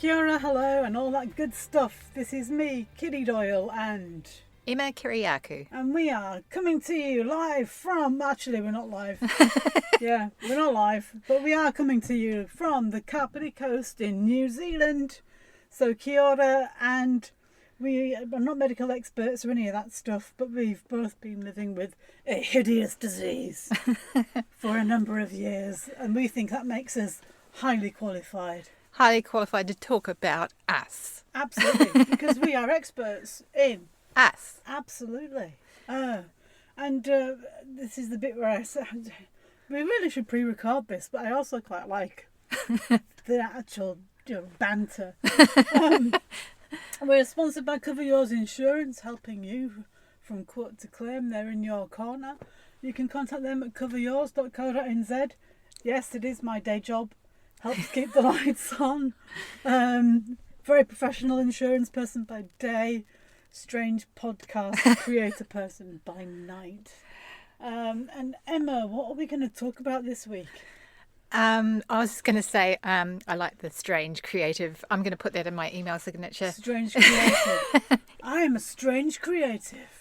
Kia ora, hello, and all that good stuff. This is me, Kitty Doyle, and Emma Kiriakou. And we are coming to you live from... Actually, we're not live. Yeah, we're not live, but we are coming to you from the Kāpiti coast in New Zealand. So kia ora, and we are not medical experts or any of that stuff, but we've both been living with a hideous disease for a number of years, and we think that makes us highly qualified. Highly qualified to talk about us. Absolutely, because we are experts in us. Absolutely. And this is the bit where I said we really should pre-record this, but I also quite like the actual banter. We're sponsored by Cover Yours Insurance, helping you from quote to claim. They're in your corner. You can contact them at coveryours.co.nz. Yes, it is my day job. Helps keep the lights on. Very professional insurance person by day. Strange podcast creator person by night. And Emma, what are we going to talk about this week? I was just going to say, I like the strange creative. I'm going to put that in my email signature. Strange creative. I am a strange creative.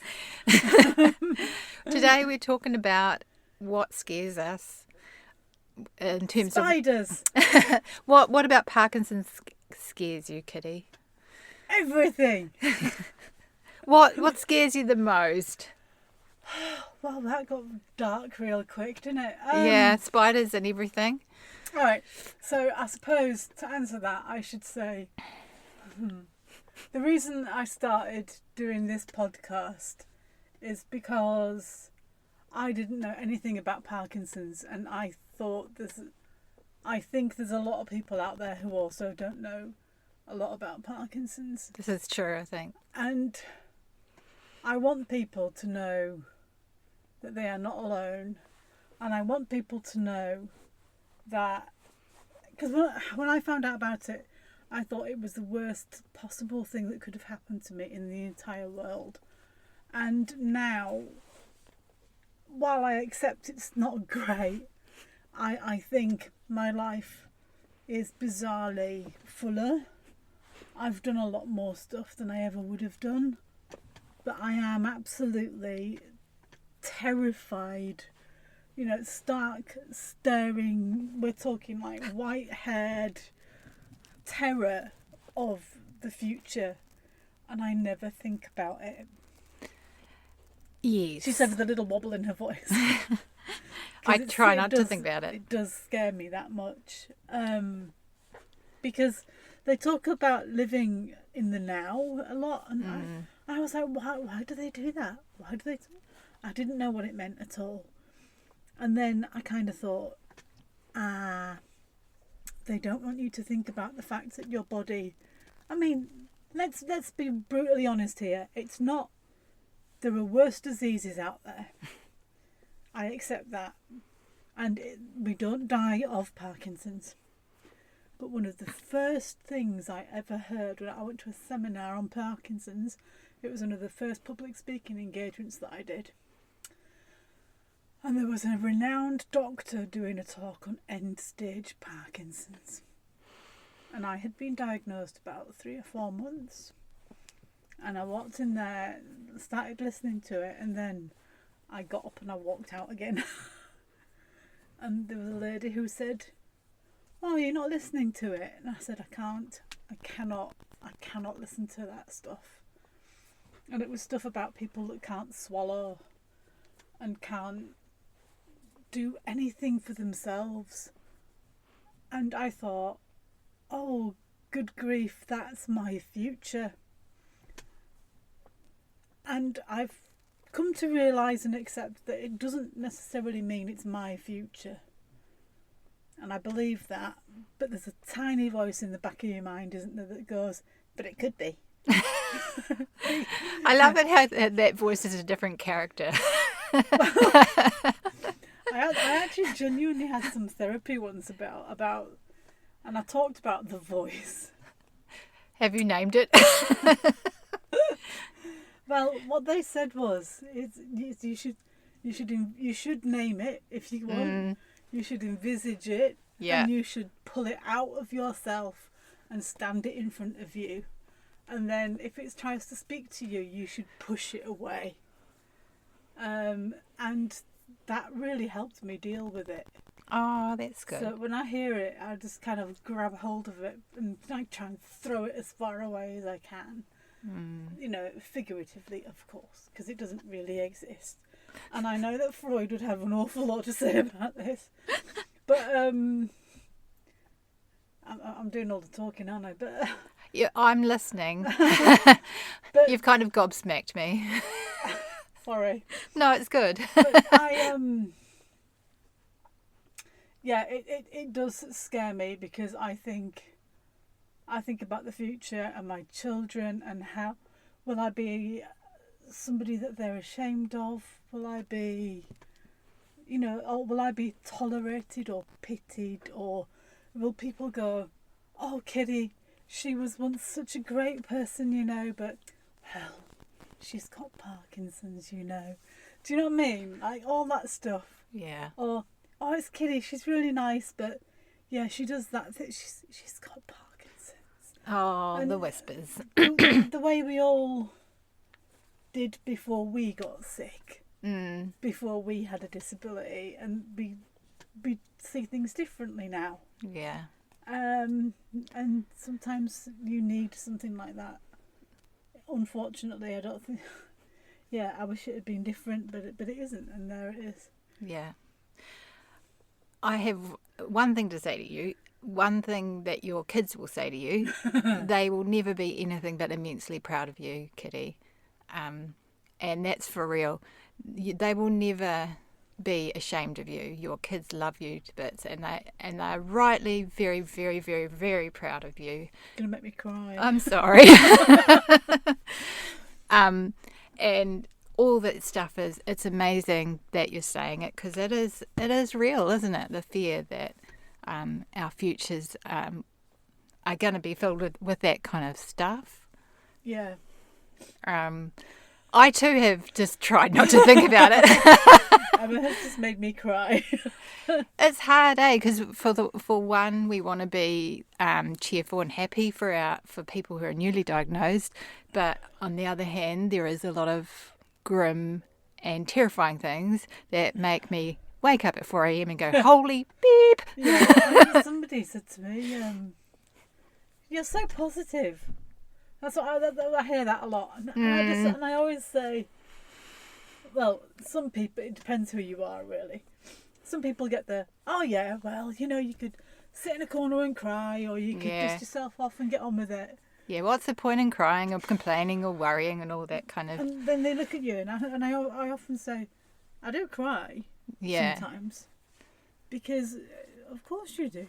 Today we're talking about what scares us in terms spiders. Of... What about Parkinson's scares you, Kitty? Everything. What scares you the most? Well, that got dark real quick, didn't it? Yeah, spiders and everything. All right. So I suppose to answer that, I should say the reason I started doing this podcast is because I didn't know anything about Parkinson's, and I think there's a lot of people out there who also don't know a lot about Parkinson's. This is true, I think. And I want people to know that they are not alone. And I want people to know that... Because when I found out about it, I thought it was the worst possible thing that could have happened to me in the entire world. And now, while I accept it's not great, I think my life is bizarrely fuller. I've done a lot more stuff than I ever would have done. But I am absolutely terrified. Stark, staring, we're talking like white-haired terror of the future. And I never think about it. Yes. She said with a little wobble in her voice. I try not to think about it. It does scare me that much. Because they talk about living in the now a lot. And I was like, why do they do that? I didn't know what it meant at all. And then I kind of thought, they don't want you to think about the fact that your body... I mean, let's be brutally honest here. It's not... There are worse diseases out there. I accept that. And we don't die of Parkinson's. But one of the first things I ever heard when I went to a seminar on Parkinson's, it was one of the first public speaking engagements that I did. And there was a renowned doctor doing a talk on end-stage Parkinson's. And I had been diagnosed about 3 or 4 months. And I walked in there, started listening to it, and then I got up and I walked out again. And there was a lady who said, "Oh, you're not listening to it?" And I said, I cannot listen to that stuff. And it was stuff about people that can't swallow and can't do anything for themselves. And I thought, oh, good grief, that's my future. And I've come to realise and accept that it doesn't necessarily mean it's my future. And I believe that. But there's a tiny voice in the back of your mind, isn't there, that goes, but it could be. I love it how that voice is a different character. I actually genuinely had some therapy once about, and I talked about the voice. Have you named it? Well, what they said was, you should name it if you want. You should envisage it, Yeah. and you should pull it out of yourself and stand it in front of you. And then if it tries to speak to you, you should push it away. And that really helped me deal with it. Oh, that's good. So when I hear it, I just kind of grab hold of it and I try and throw it as far away as I can. You know, figuratively, of course, because it doesn't really exist. And I know that Freud would have an awful lot to say about this. But I'm doing all the talking, aren't I? But Yeah, I'm listening. But- You've kind of gobsmacked me. sorry. No, it's good. But yeah, it does scare me because I think about the future and my children and how will I be somebody that they're ashamed of? Will I be, you know, or will I be tolerated or pitied, or will people go, oh, Kitty, she was once such a great person, you know, but well, she's got Parkinson's, you know. Do you know what I mean? Like all that stuff. Yeah. Or oh, it's Kitty, she's really nice, but yeah, she does that thing. She's got Parkinson's. Oh, And the whispers. the way we all did before we got sick, before we had a disability, and we see things differently now. Yeah. And sometimes you need something like that. Unfortunately, I don't think. Yeah, I wish it had been different, but it isn't, and there it is. Yeah. I have one thing to say to you. One thing that your kids will say to you. They will never be anything but immensely proud of you, Kitty. And that's for real. They will never be ashamed of you. Your kids love you to bits, and they're rightly very, very, very, very proud of you. Gonna make me cry. I'm sorry. And all that stuff it's amazing that you're saying it, because it is real, isn't it? The fear that our futures are going to be filled with that kind of stuff. Yeah. I too have just tried not to think about it. I mean, it's just made me cry. It's hard, eh? Because for one, we want to be cheerful and happy for people who are newly diagnosed, but on the other hand, there is a lot of grim and terrifying things that make me wake up at 4 a.m. and go, holy beep. Yeah, I mean, somebody said to me, "You're so positive." That's what I hear that a lot, and I always say, well, some people, it depends who you are, really. Some people get the, oh yeah, well, you know, you could sit in a corner and cry, or you could dust yourself off and get on with it. Yeah, what's the point in crying or complaining or worrying and all that kind of... And then they look at you, and I often say, I do cry sometimes, because of course you do.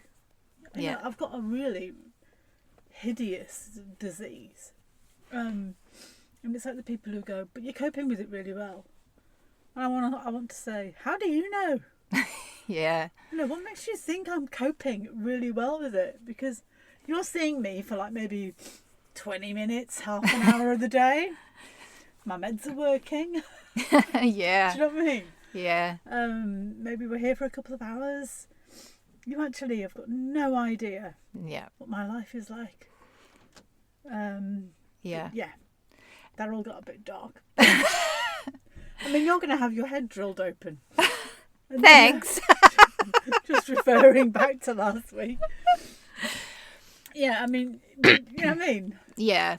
You know, I've got a really hideous disease, and it's like the people who go, but you're coping with it really well. And I want to say, how do you know? Yeah. You know, what makes you think I'm coping really well with it? Because you're seeing me for like maybe 20 minutes, half an hour of the day. My meds are working. Yeah. Do you know what I mean? Yeah. Maybe we're here for a couple of hours. You actually have got no idea what my life is like. Yeah. Yeah. That all got a bit dark. I mean, you're going to have your head drilled open. And Thanks. Just referring back to last week. Yeah, I mean, you know what I mean? Yeah.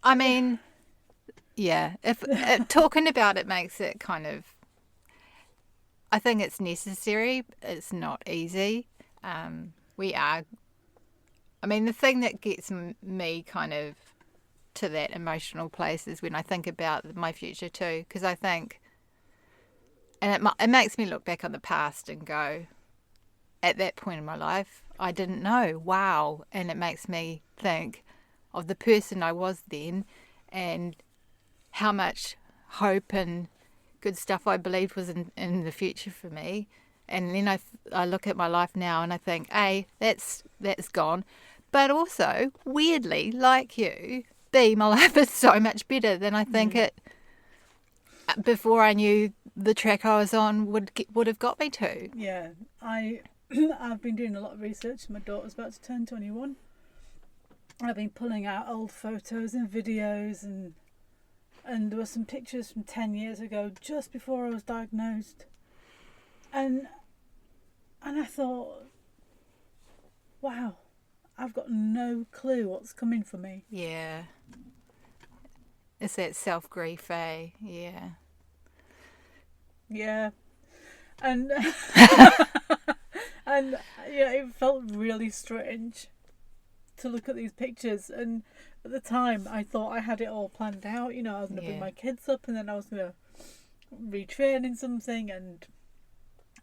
I mean, yeah. If talking about it makes it kind of... I think it's necessary. It's not easy. We are... I mean, the thing that gets me kind of to that emotional place is when I think about my future too, because I think... And it makes me look back on the past and go, at that point in my life, I didn't know. Wow. And it makes me think of the person I was then and how much hope and good stuff I believed was in the future for me. And then I look at my life now and I think, A, that's gone. But also, weirdly, like you, B, my life is so much better than I think it, before I knew the track I was on would have got me to. Yeah, I've been doing a lot of research. My daughter's about to turn 21. I've been pulling out old photos and videos, and there were some pictures from 10 years ago, just before I was diagnosed. And I thought, wow, I've got no clue what's coming for me. Yeah. It's that self-grief, eh? Yeah. Yeah. And and yeah, it felt really strange to look at these pictures. And at the time, I thought I had it all planned out. You know, I was going to bring my kids up, and then I was going to retrain in something, and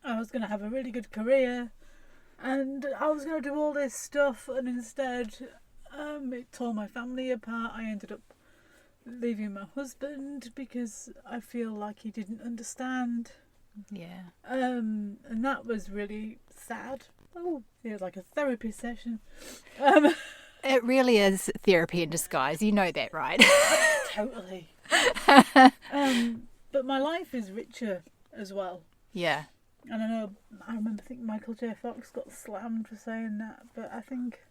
I was going to have a really good career, and I was going to do all this stuff. And instead, it tore my family apart. I ended up leaving my husband because I feel like he didn't understand. Yeah. And that was really sad. Oh, it was like a therapy session. It really is therapy in disguise. You know that, right? Totally. But my life is richer as well. Yeah. And I remember thinking Michael J. Fox got slammed for saying that, but I think...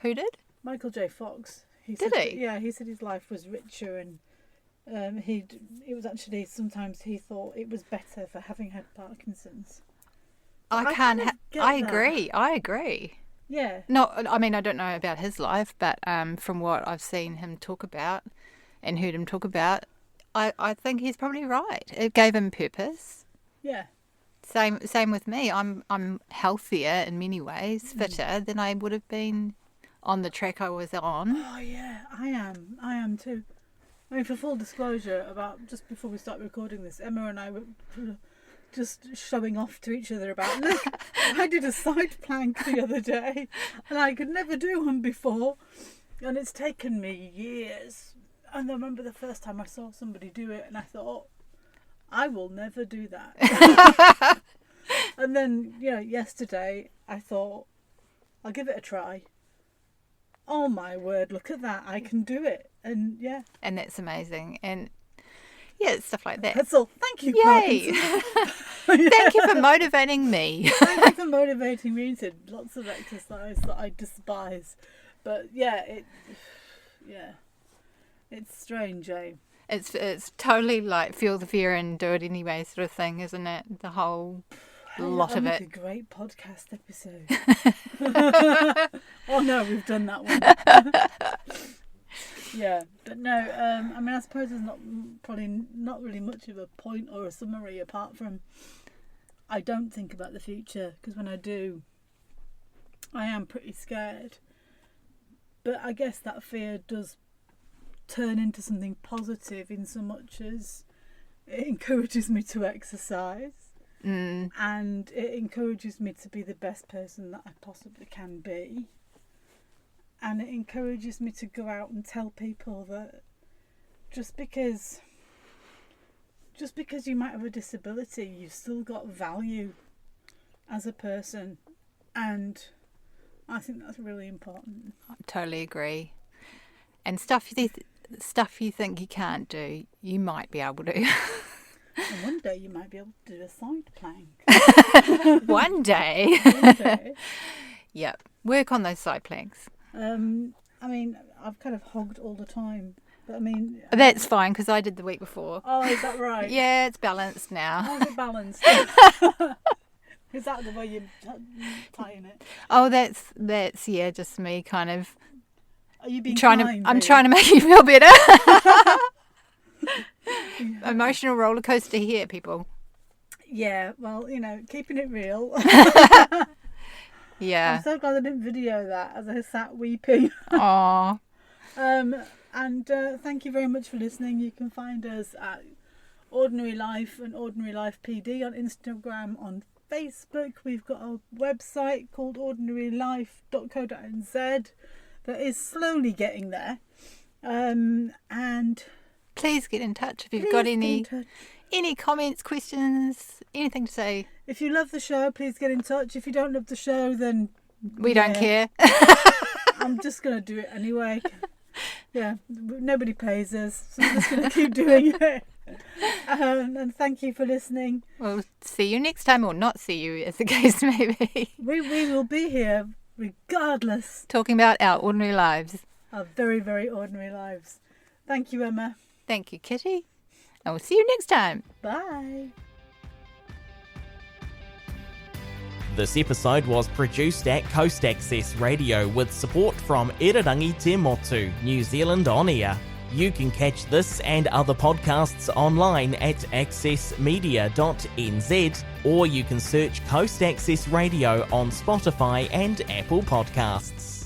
Who did? Michael J. Fox. Did he? Yeah, he said his life was richer, and it was actually, sometimes he thought it was better for having had Parkinson's. I agree. Yeah. No, I mean, I don't know about his life, but from what I've seen him talk about and heard him talk about, I think he's probably right. It gave him purpose. Yeah. Same with me. I'm healthier in many ways, fitter than I would have been on the track I was on. Oh yeah, I am too. I mean, for full disclosure, about just before we start recording this, Emma and I were just showing off to each other about, look, I did a side plank the other day, and I could never do one before, and it's taken me years. And I remember the first time I saw somebody do it, and I thought, I will never do that. And then, yesterday I thought, I'll give it a try. Oh my word, look at that, I can do it. And yeah. And that's amazing. And yeah, it's stuff like that. That's all. Thank you, Yay. Thank you for motivating me. Thank you for motivating me into lots of exercise that I despise. But yeah, it's strange, eh? It's totally like feel the fear and do it anyway sort of thing, isn't it? The whole lot of it. A great podcast episode. Oh no, we've done that one. Yeah, but no, I mean, I suppose there's probably not really much of a point or a summary apart from I don't think about the future, because when I do, I am pretty scared. But I guess that fear does turn into something positive in so much as it encourages me to exercise. And it encourages me to be the best person that I possibly can be. And it encourages me to go out and tell people that just because you might have a disability, you've still got value as a person. And I think that's really important. I totally agree. And stuff you think you can't do, you might be able to. And one day you might be able to do a side plank. One day. One day. Yep. Work on those side planks. I mean, I've kind of hogged all the time. But I mean... That's fine, because I did the week before. Oh, is that right? Yeah, it's balanced now. How's it balanced? Is that the way you're tying it? Oh, that's yeah, just me kind of... Are you being I'm trying to make you feel better. Yeah. Emotional roller coaster here, people. Yeah, well, keeping it real. Yeah. I'm so glad I didn't video that as I sat weeping. Aww. And thank you very much for listening. You can find us at Ordinary Life and Ordinary Life PD on Instagram, on Facebook. We've got a website called ordinarylife.co.nz that is slowly getting there. And please get in touch if you've got any comments, questions, anything to say. If you love the show, please get in touch. If you don't love the show, then we don't care. I'm just going to do it anyway. Yeah, nobody pays us, so I'm just going to keep doing it. And thank you for listening. We'll see you next time, or not see you, as the case may be. We will be here regardless. Talking about our ordinary lives. our very, very ordinary lives. Thank you, Emma. Thank you, Kitty. And we'll see you next time. Bye. This episode was produced at Coast Access Radio with support from Irarangi Te Motu, New Zealand On Air. You can catch this and other podcasts online at accessmedia.nz, or you can search Coast Access Radio on Spotify and Apple Podcasts.